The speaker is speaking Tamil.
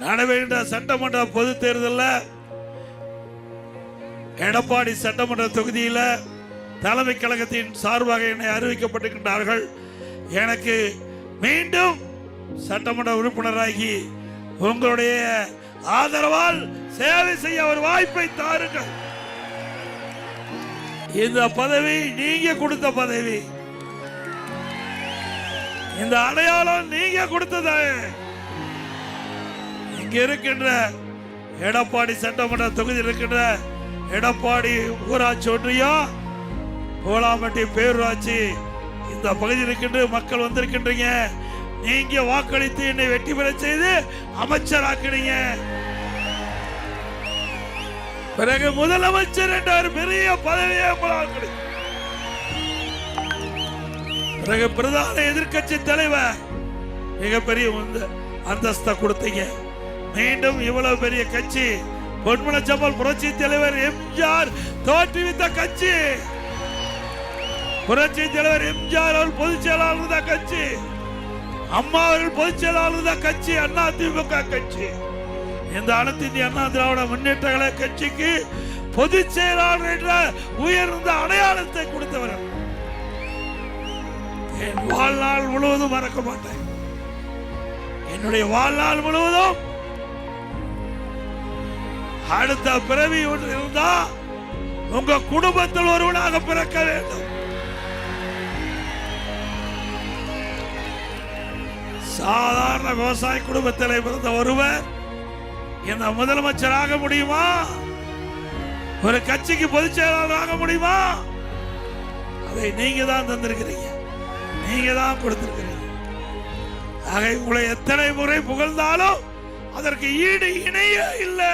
நடைபெறுகின்ற சட்டமன்ற பொது தேர்தலில் எடப்பாடி சட்டமன்ற தொகுதியில் தலைமை கழகத்தின் சார்பாக என்னை அறிவிக்கப்பட்டிருக்கின்றார்கள். எனக்கு மீண்டும் சட்டமன்ற உறுப்பினராகி உங்களுடைய ஆதரவால் சேவை செய்ய ஒரு வாய்ப்பை தாருங்கள். இந்த பதவி நீங்க கொடுத்த பதவி, இந்த அடையாளம் நீங்க கொடுத்தது. இங்க இருக்கின்ற எடப்பாடி சட்டமன்ற தொகுதியில் இருக்கின்ற எடப்பாடி ஊராட்சி ஒன்றியம், கோலாம்பட்டி பேரூராட்சி, இந்த பகுதியில் இருக்கின்ற மக்கள் வந்திருக்கின்றீங்க. நீங்க வாக்களித்து என்னை வெற்றி பெற செய்து அமைச்சராக்கினீங்க. பிறகு முதலமைச்சர் என்ற ஒரு பெரிய பதவியை பிறகு பிரதான எதிர்கட்சி தலைவர் மிகப்பெரிய அந்தஸ்தை கொடுத்தீங்க. மீண்டும் இவ்வளவு பெரிய கட்சி, பொன்மனச்செம்மல் புரட்சி தலைவர் எம்ஜிஆர் தோற்றுவித்த கட்சி, புரட்சி தலைவர் எம்ஜிஆர் அவர்கள் பொதுச் செயலாளர் தான் கட்சி, அம்மா அவர்கள் பொதுச் செயலாளர் தான் கட்சி, அண்ணா திமுக கட்சி. இந்த அனைத்து இந்திய அண்ணா திராவிட முன்னேற்ற கழக கட்சிக்கு பொதுச் செயலாளர் என்ற உயர்ந்த அடையாளத்தை கொடுத்தவர். என் வாழ்நாள் முழுவதும் மறக்க மாட்டேன். என்னுடைய வாழ்நாள் முழுவதும் அடுத்த பிறவி ஒன்று இருந்தா உங்க குடும்பத்தில் ஒருவனாக பிறக்க வேண்டும். சாதாரண விவசாய குடும்பத்தில் பிறந்த ஒருவர் இந்த முதலமைச்சராக முடியுமா? ஒரு கட்சிக்கு பொதுச் செயலாளராக முடியுமா? அதை நீங்க தான் தந்திருக்கிறீங்க, நீங்க தான் கொடுத்திருக்கிறீங்க. ஆக உங்களை எத்தனை முறை புகழ்ந்தாலும் அதற்கு ஈடு இணையே இல்லை.